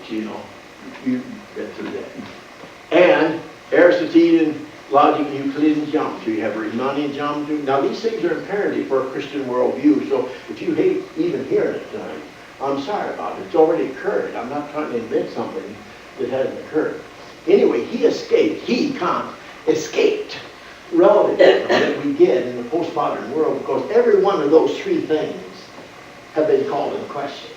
books, you know. You read through that. And Aristotelian logic, Euclidean geometry, you have Riemannian geometry. Now these things are imperative for a Christian worldview, so if you hate even hearing it tonight, I'm sorry about it. It's already occurred. I'm not trying to invent something that hasn't occurred. Anyway, Kant, escaped relativism that we get in the postmodern world because every one of those three things have been called in question.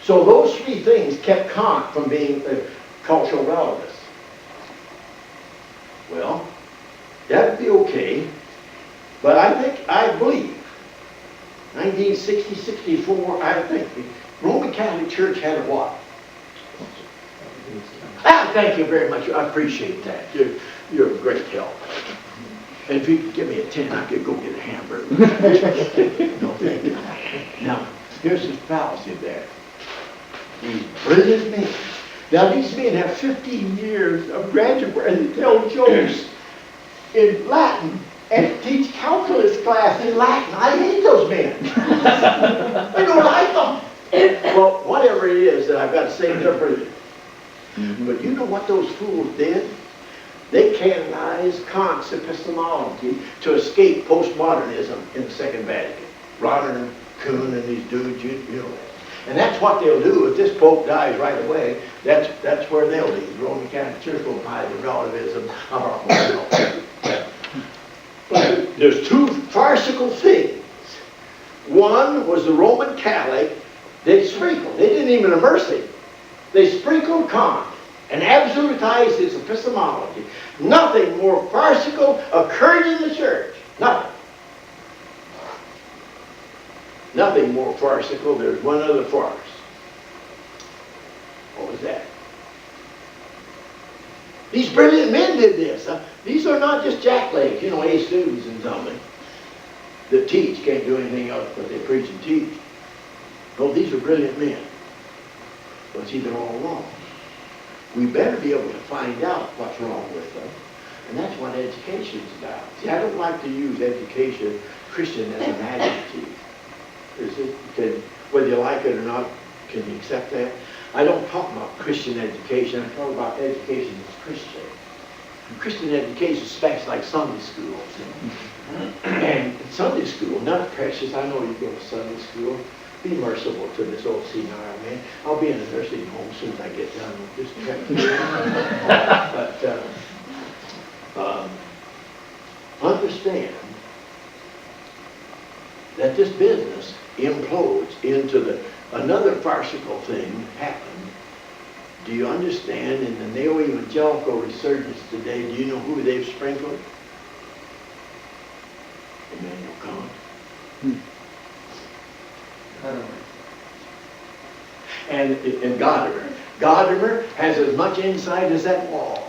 So those three things kept Kant from being a cultural relativist. Well, that'd be okay, but I believe, 1960, 64, I think the Roman Catholic Church had a what? Thank you very much. I appreciate that. You're a great help. And if you could give me a 10, I could go get a hamburger. No, thank you. Now, here's this fallacy there. These brilliant men. Now, these men have 15 years of graduate and they tell jokes in Latin and teach calculus class in Latin. I hate those men. I don't like them. Well, whatever it is that I've got to say, they're brilliant. But you know what those fools did? They canonized Kant's epistemology to escape postmodernism in the Second Vatican. Rodder and Kuhn and these dudes, you know that. And that's what they'll do if this Pope dies right away. That's where they'll leave. The Roman Catholic Church will buy the relativism of our whole. But there's two farcical things. One was the Roman Catholic. They sprinkled. They didn't even immerse him. They sprinkled Kant and absolutized his epistemology. Nothing more farcical occurred in the church. Nothing. Nothing more farcical. There's one other farce. What was that? These brilliant men did this. These are not just jacklegs, you know, A students and something that teach, can't do anything else but they preach and teach. No, these are brilliant men. But see, they're all wrong. We better be able to find out what's wrong with them. And that's what education is about. See, I don't like to use education, Christian, as an adjective. Whether you like it or not, can you accept that? I don't talk about Christian education. I talk about education as Christian. Christian education speaks like Sunday school. And Sunday school, not precious. I know you go to Sunday school. Be merciful to this old senile man. I'll be in a nursing home as soon as I get done with this trip. Understand that this business implodes into another farcical thing happened. Do you understand in the neo-evangelical resurgence today, do you know who they've sprinkled? Immanuel Kant. And Gadamer. Gadamer has as much insight as that wall.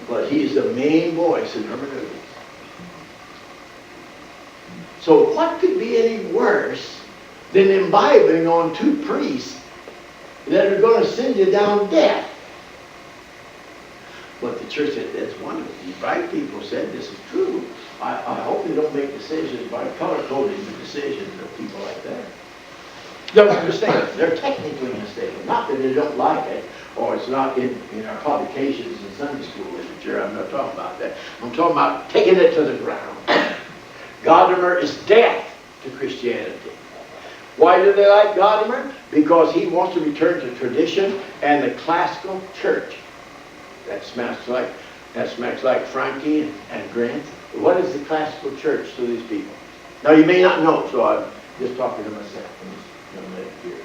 But he's the main voice in hermeneutics. So what could be any worse than imbibing on two priests that are going to send you down death? But the church said, that's wonderful. These bright people said this is true. I hope they don't make decisions by color-coding the decisions of people like that. They're mistaken. They're technically mistaken. Not that they don't like it, or it's not in our publications in Sunday school literature. I'm not talking about that. I'm talking about taking it to the ground. Gadamer is death to Christianity. Why do they like Gadamer? Because he wants to return to tradition and the classical church. That smacks like Frankie and Grant. What is the classical church to these people? Now you may not know, so I'm just talking to myself. I'm just going to let it hear.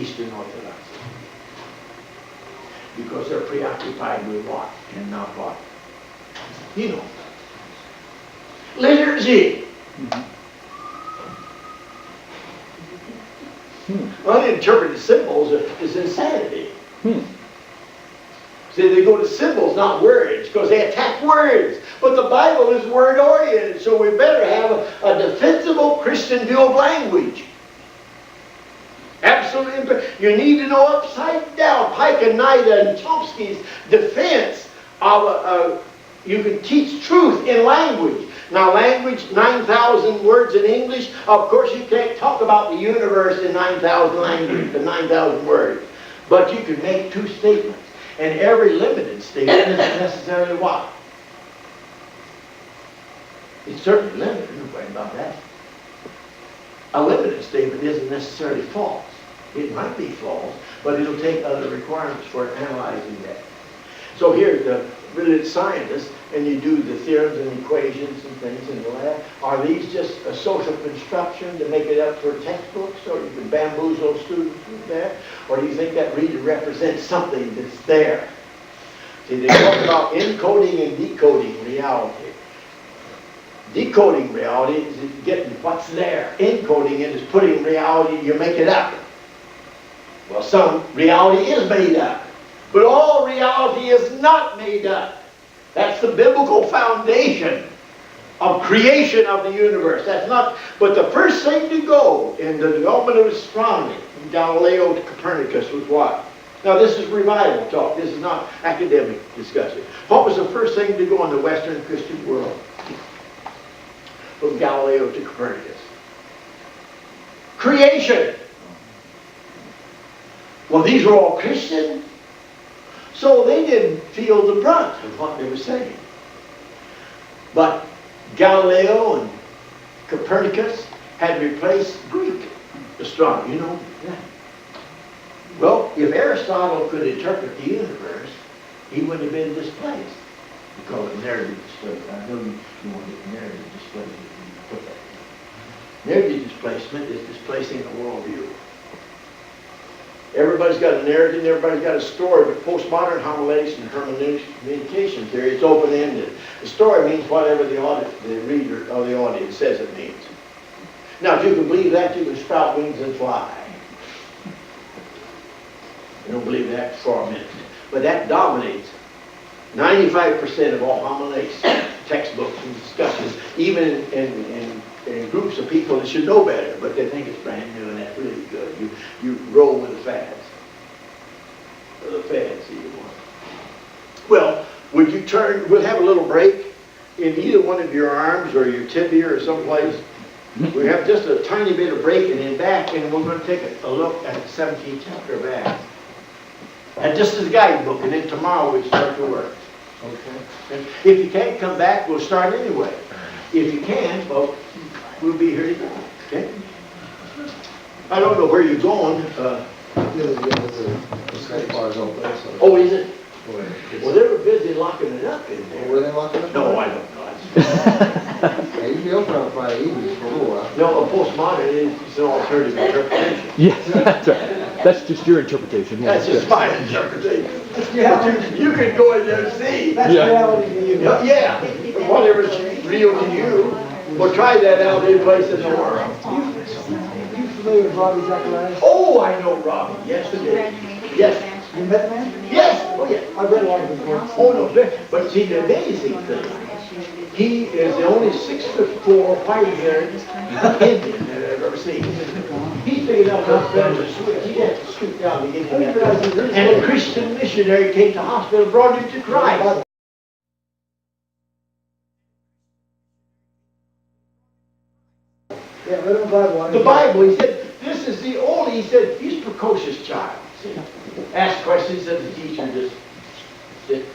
Eastern Orthodoxy. Because they're preoccupied with what and not what. You know. Liturgy. Uninterpreted symbols is insanity. See, they go to symbols, not words, because they attack words. But the Bible is word-oriented, so we better have a defensible Christian view of language. Absolutely. You need to know upside down Pike and Nida and Chomsky's defense of You can teach truth in language. Now language, 9,000 words in English. Of course you can't talk about the universe in 9,000 language, 9,000 words. But you can make two statements. And every limited statement isn't necessarily what? It's certainly limited, no question about that. A limited statement isn't necessarily false. It might be false, but it'll take other requirements for analyzing that. So here, the really scientists, and you do the theorems and equations and things in the lab. Are these just a social construction to make it up for textbooks, or you can bamboozle students with that? Or do you think that really represents something that's there? See, they talk about encoding and decoding reality. Decoding reality is getting what's there. Encoding it is putting reality, you make it up. Well, some reality is made up. But all reality is not made up. That's the biblical foundation of creation of the universe. That's not, but the first thing to go in the development of astronomy from Galileo to Copernicus was what? Now this is revival talk. This is not academic discussion. What was the first thing to go in the Western Christian world? From Galileo to Copernicus. Creation. Well, these were all Christian. So they didn't feel the brunt of what they were saying. But Galileo and Copernicus had replaced Greek astronomy, you know that. Well, if Aristotle could interpret the universe, he wouldn't have been displaced. We call it narrative displacement. I know you want to get narrative displacement. Put that in. Narrative displacement is displacing a worldview. Everybody's got a narrative, everybody's got a story, but postmodern homiletics and hermeneutical theory, it's open-ended. The story means whatever the reader or the audience says it means. Now, if you can believe that, you can sprout wings and fly. You don't believe that for a minute. But that dominates 95% of all homiletics, textbooks and discussions, even in groups of people that should know better, but they think it's brand new and that's really good. You roll with the fads. Or the fads, either one. Well, would you turn, we'll have a little break in either one of your arms or your tibia or someplace. We have just a tiny bit of break and then back, and we're going to take a look at the 17th chapter of Acts. And just as a guidebook, and then tomorrow we start to work. Okay? And if you can't come back, we'll start anyway. If you can, well, we'll be here today. Okay? I don't know where you're going. Oh, is it? Well, they were busy locking it up in there. Were they locking it up? No, I don't know. Yeah, you be open on Friday evenings for a little while. No, a postmodern is an alternative interpretation. Yes, that's right. That's just your interpretation. That's just my interpretation. You can go in there and see. That's reality to you. Yeah, whatever's real to you. Well, try that out any place in the world. You familiar with Robbie Zacharias? Oh, I know Robbie. Yes, I do. Yes. You met the man? Yes. Oh, yeah. I've read a lot of his books. Oh, no. But see, the amazing thing, he is the only 6'4" white-haired Indian that I've ever seen. He's big enough to better to switch. He had to scoot down to get him. And a Christian missionary came to the hospital and brought him to Christ. Yeah, read the Bible. The Bible, he said, this is the only, he said, he's a precocious child. See? Ask questions and the teacher just sit.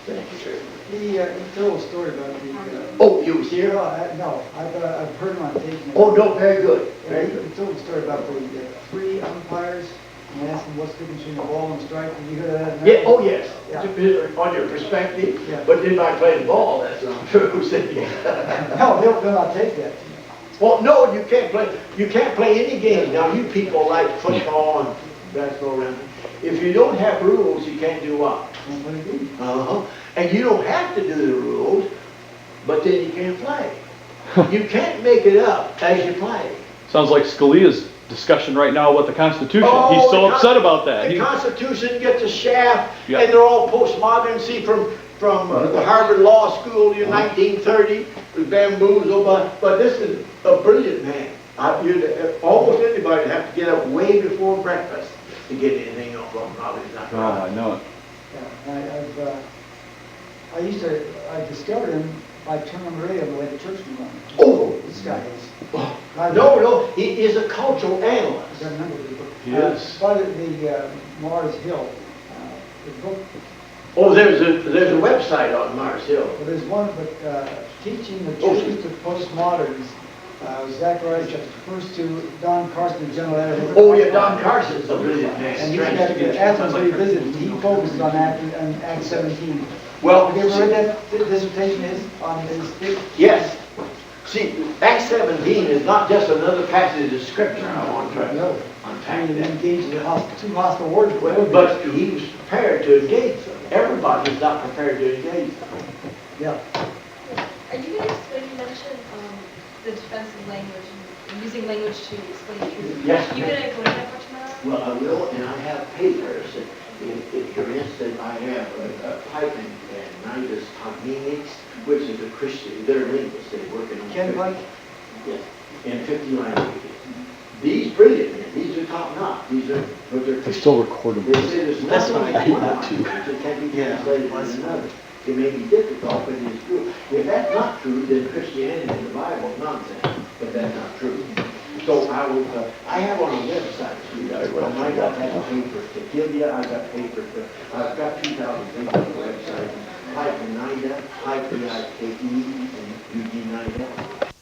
Thank you, sir. He told a story about the... Oh, you was here? No, I've heard him on tape. Oh, no, very good. Very good. He told a story about the three umpires, and they asked him what's the difference between a ball and a strike. Did you hear that? Yeah, oh, yes. Yeah. On your perspective. Yeah. But didn't I play the ball? That's not true. No, they'll not take that. Well, no, you can't play. You can't play any game. Now, you people like football and basketball around. If you don't have rules, you can't do what? And you don't have to do the rules, but then you can't play. You can't make it up as you play. Sounds like Scalia's discussion right now about the Constitution. Oh, He's so upset about that. The Constitution gets a shaft, Yeah. and they're all postmodern. See, from the Harvard Law School in 1930, was bamboozled, but this is a brilliant man. Almost anybody would have to get up way before breakfast to get anything on from Robbie's not Oh, I know it. Yeah, I discovered him by turning on the radio on the way to church in the morning. Oh. This guy is. No, he is a cultural I analyst. got a number of people. He is. By the Mars Hill, the book, Oh, there's a website on Mars Hill. well, there's one, but teaching the Oh. truth of postmoderns, Zacharias chapter first to Don Carson, the general editor. Oh, yeah, Don Carson's a brilliant man. And he's got the Athens Revisited, he focuses on Acts 17. Well, Have you ever read that dissertation is on his? yes. See, Acts 17 is not just another passage of scripture I want to No. unpack And that. engaged in two hostile words. But he was prepared to engage them. Everybody's not prepared to engage them. Yeah. Are you guys, when you mentioned the defensive language and using language to explain truth, Yes, you ma'am. gonna go into that much more? Well, I will, and I have papers. For instance, I have Pike and Nidus Tognenix, which is a Christian, they're linguists, they work in. Ken Pike? Yes, in 50 languages. These brilliant men, these are top notch, these are, but they're. They still record them. They say there's That's nothing what I in one hate that too. language that can be Yeah, translated that's in another. It may be difficult, but it is true. If that's not true, then Christianity and the Bible is nonsense, but that's not true. So I have on a website, sweetheart, I got that paper to give you, I got paper to, I've got 2,000 things on the website. Pike and Nida, Pike, P-I-K-E, and Eugene Nida.